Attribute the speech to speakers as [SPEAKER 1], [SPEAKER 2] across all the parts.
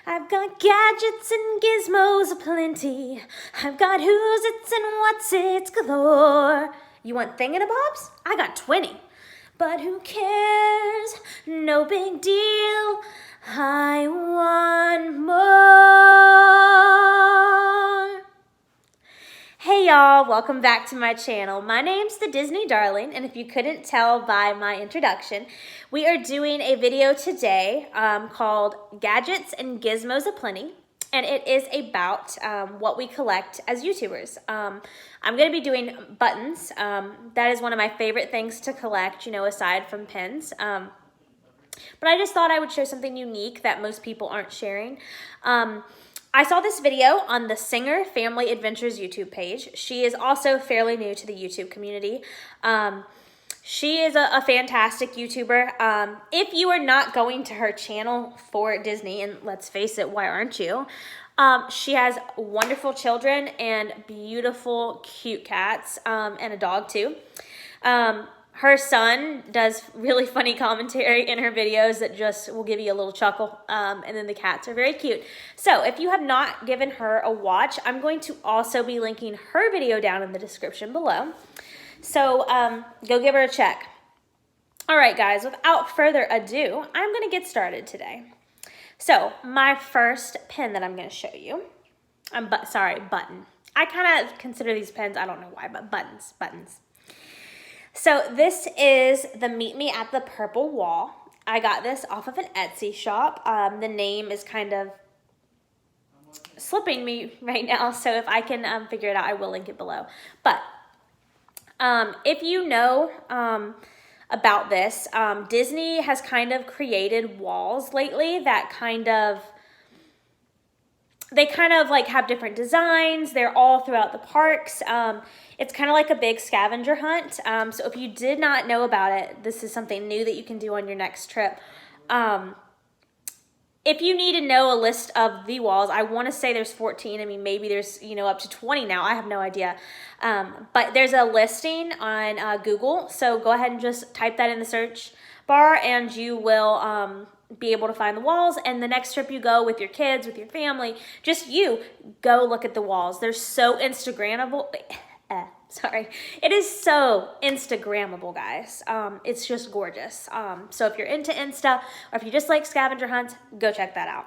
[SPEAKER 1] I've got gadgets and gizmos aplenty. I've got who's its and what's its galore. You want thingamabobs? I got 20. But who cares? No big deal. I want more. Hey y'all, welcome back to my channel. My name's the Disney Darling, and if you couldn't tell by my introduction, we are doing a video today called Gadgets and Gizmos Aplenty, and it is about what we collect as YouTubers. I'm going to be doing buttons. That is one of my favorite things to collect, you know, aside from pins. But I just thought I would share something unique that most people aren't sharing. I saw this video on the Singer Family Adventures YouTube page. She is also fairly new to the YouTube community. She is a fantastic YouTuber. If you are not going to her channel for Disney, and let's face it, why aren't you? She has wonderful children and beautiful, cute cats, and a dog too. Her son does really funny commentary in her videos that just will give you a little chuckle, and then the cats are very cute. So if you have not given her a watch, I'm going to also be linking her video down in the description below. So go give her a check. All right, guys, without further ado, I'm going to get started today. So my first pin that I'm going to show you, button. I kind of consider these pins, I don't know why, but buttons. So this is the Meet Me at the Purple Wall. I got this off of an Etsy shop. The name is kind of slipping me right now, so if I can figure it out, I will link it below. But if you know about this, Disney has kind of created walls lately that they kind of like have different designs. They're all throughout the parks. It's kind of like a big scavenger hunt. So if you did not know about it, this is something new that you can do on your next trip. If you need to know a list of the walls, I want to say there's 14. I mean, maybe there's, you know, up to 20 now. I have no idea. But there's a listing on Google. So go ahead and just type that in the search bar and you will be able to find the walls. And the next trip you go with your kids, with your family, just you, go look at the walls. They're so Instagrammable. It is so Instagrammable, guys. It's just gorgeous. So if you're into Insta or if you just like scavenger hunts, go check that out.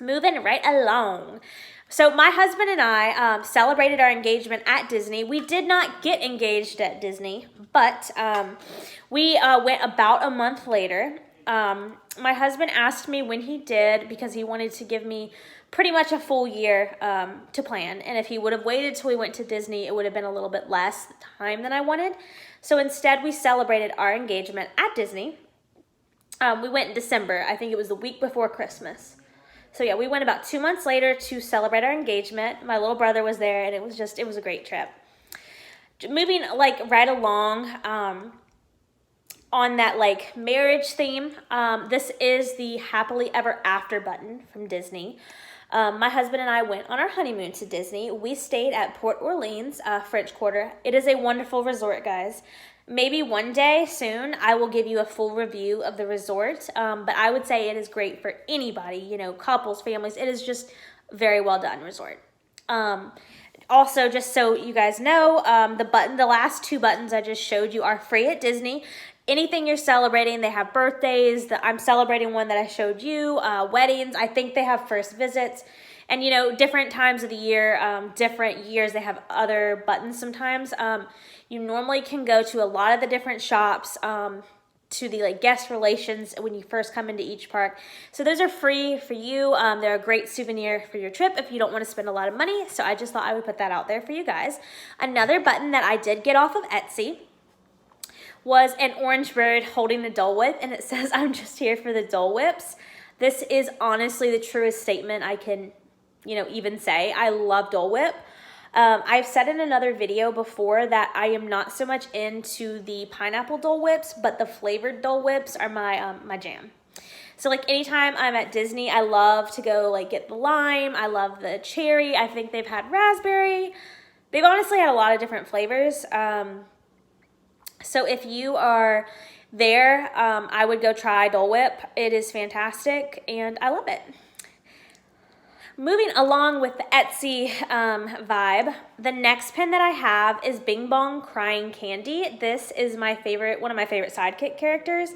[SPEAKER 1] Moving right along. So my husband and I celebrated our engagement at Disney. We did not get engaged at Disney, but we went about a month later. My husband asked me when he did because he wanted to give me pretty much a full year to plan. And if he would have waited till we went to Disney, it would have been a little bit less time than I wanted. So instead, we celebrated our engagement at Disney. We went in December. I think it was the week before Christmas. So yeah, we went about 2 months later to celebrate our engagement. My little brother was there, and it was a great trip. Moving like right along, on that like marriage theme, this is the Happily Ever After button from Disney. My husband and I went on our honeymoon to Disney. We stayed at Port Orleans, French Quarter. It is a wonderful resort, guys. Maybe one day soon I will give you a full review of the resort, but I would say it is great for anybody, you know, couples, families. It is just very well done resort. Also, just so you guys know, the last two buttons I just showed you are free at Disney. Anything you're celebrating, they have birthdays. I'm celebrating one that I showed you, weddings. I think they have first visits. And, you know, different times of the year, different years, they have other buttons sometimes. You normally can go to a lot of the different shops, to the like guest relations when you first come into each park. So those are free for you. They're a great souvenir for your trip if you don't want to spend a lot of money. So I just thought I would put that out there for you guys. Another button that I did get off of Etsy was an orange bird holding a Dole Whip, and it says, "I'm just here for the Dole Whips." This is honestly the truest statement I can, you know, even say. I love Dole Whip. I've said in another video before that I am not so much into the pineapple Dole Whips, but the flavored Dole Whips are my jam. So like anytime I'm at Disney, I love to go like get the lime. I love the cherry. I think they've had raspberry. They've honestly had a lot of different flavors. So if you are there, I would go try Dole Whip. It is fantastic, and I love it. Moving along with the Etsy vibe, the next pin that I have is Bing Bong Crying Candy. This is my favorite, one of my favorite sidekick characters.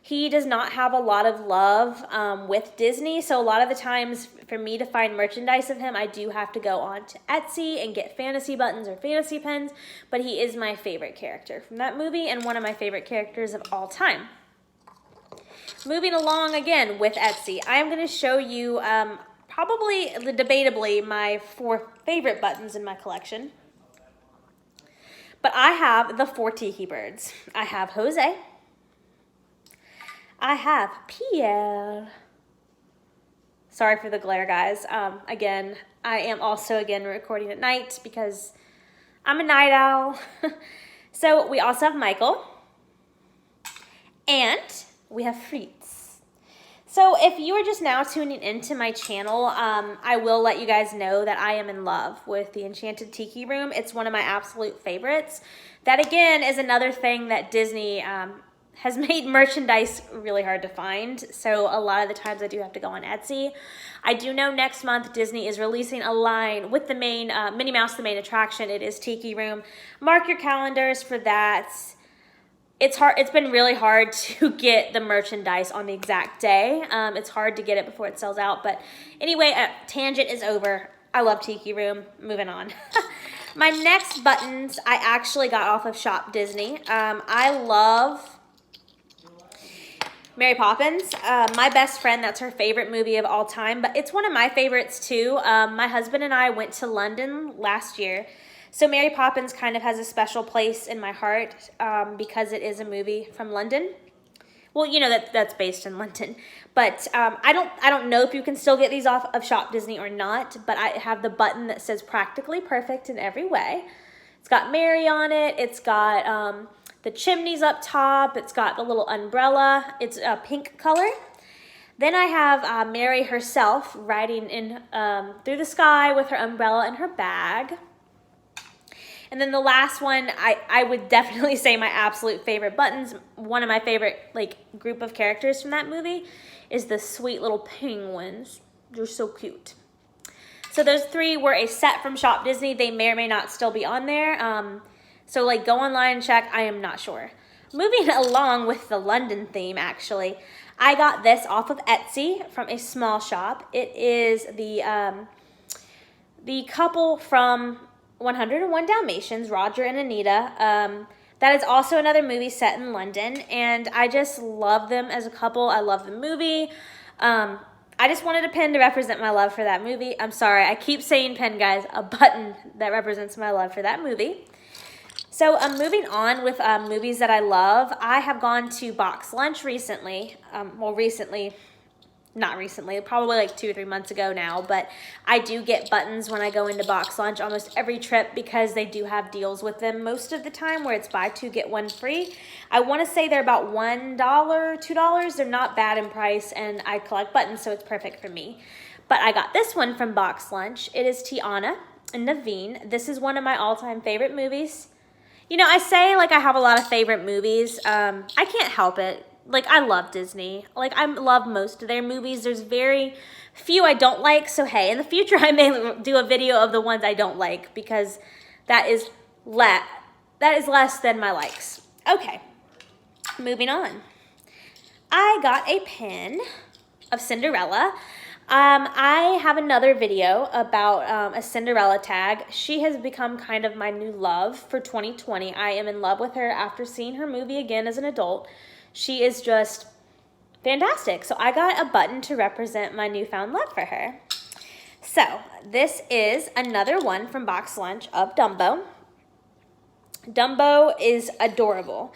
[SPEAKER 1] He does not have a lot of love with Disney, so a lot of the times for me to find merchandise of him, I do have to go on to Etsy and get fantasy buttons or fantasy pins, but he is my favorite character from that movie and one of my favorite characters of all time. Moving along again with Etsy, I am going to show you probably, debatably, my 4 favorite buttons in my collection. But I have the 4 Tiki Birds. I have Jose. I have Pierre. Sorry for the glare, guys. Again, I am also, recording at night because I'm a night owl. So we also have Michael. And we have Fritz. So if you are just now tuning into my channel, I will let you guys know that I am in love with the Enchanted Tiki Room. It's one of my absolute favorites. That again is another thing that Disney has made merchandise really hard to find. So a lot of the times I do have to go on Etsy. I do know next month Disney is releasing a line with the main, Minnie Mouse, the main attraction. It is Tiki Room. Mark your calendars for that. It's hard. It's been really hard to get the merchandise on the exact day. It's hard to get it before it sells out. But anyway, tangent is over. I love Tiki Room. Moving on. My next buttons I actually got off of Shop Disney. I love Mary Poppins. My best friend, that's her favorite movie of all time. But it's one of my favorites too. My husband and I went to London last year. So Mary Poppins kind of has a special place in my heart because it is a movie from London. Well, you know that's based in London, but I don't know if you can still get these off of Shop Disney or not. But I have the button that says "Practically Perfect in Every Way." It's got Mary on it. It's got the chimneys up top. It's got the little umbrella. It's a pink color. Then I have Mary herself riding in through the sky with her umbrella and her bag. And then the last one, I would definitely say my absolute favorite buttons, one of my favorite group of characters from that movie is the sweet little penguins. They're so cute. So those 3 were a set from Shop Disney. They may or may not still be on there. So go online and check. I am not sure. Moving along with the London theme, actually, I got this off of Etsy from a small shop. It is the couple from 101 Dalmatians, Roger and Anita. That is also another movie set in London, and I just love them as a couple. I love the movie. I just wanted a pin to represent my love for that movie. I'm sorry, I keep saying pin, guys. A button that represents my love for that movie. So moving on with movies that I love, I have gone to Box Lunch recently. Not recently, probably 2 or 3 months ago now, but I do get buttons when I go into Box Lunch almost every trip because they do have deals with them most of the time where it's buy 2, get 1 free. I want to say they're about $1, $2. They're not bad in price, and I collect buttons, so it's perfect for me. But I got this one from Box Lunch. It is Tiana and Naveen. This is one of my all-time favorite movies. You know, I say I have a lot of favorite movies. I can't help it. I love Disney. I love most of their movies. There's very few I don't like. So, hey, in the future, I may do a video of the ones I don't like because that is less than my likes. Okay, moving on. I got a pin of Cinderella. I have another video about a Cinderella tag. She has become kind of my new love for 2020. I am in love with her after seeing her movie again as an adult. She is just fantastic. So I got a button to represent my newfound love for her. So this is another one from Box Lunch of Dumbo. Dumbo is adorable.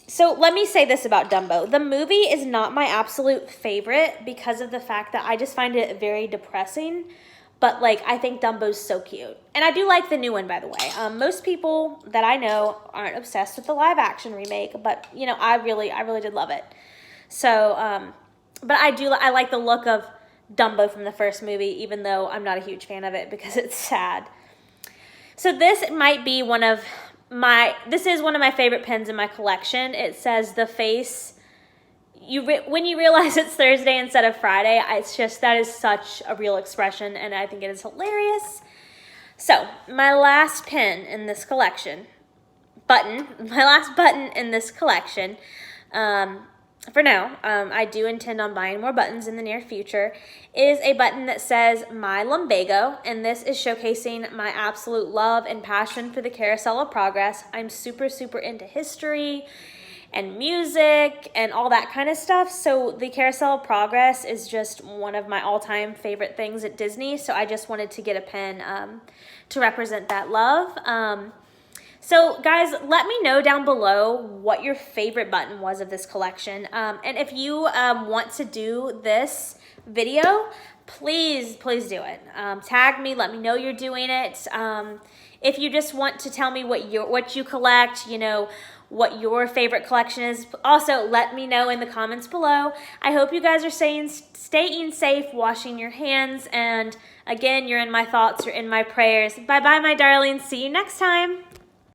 [SPEAKER 1] So let me say this about Dumbo. The movie is not my absolute favorite because of the fact that I just find it very depressing. But I think Dumbo's so cute. And I do like the new one, by the way. Most people that I know aren't obsessed with the live action remake, but I really did love it. So, but I like the look of Dumbo from the first movie, even though I'm not a huge fan of it because it's sad. So this might be this is one of my favorite pins in my collection. It says the face, when you realize it's Thursday instead of Friday, it's just, that is such a real expression, and I think it is hilarious. So, my last pin in this collection, my last button in this collection, for now, I do intend on buying more buttons in the near future, is a button that says My Lumbago, and this is showcasing my absolute love and passion for the Carousel of Progress. I'm super, super into history and music and all that kind of stuff, so the Carousel of Progress is just one of my all-time favorite things at Disney, so I just wanted to get a pin to represent that love. So guys, let me know down below what your favorite button was of this collection. And if you want to do this video, please do it. Tag me, let me know you're doing it. If you just want to tell me what you collect, you know, what your favorite collection is, also let me know in the comments below. I hope you guys are staying safe, washing your hands, and again, you're in my thoughts, you're in my prayers. Bye-bye, my darlings. See you next time.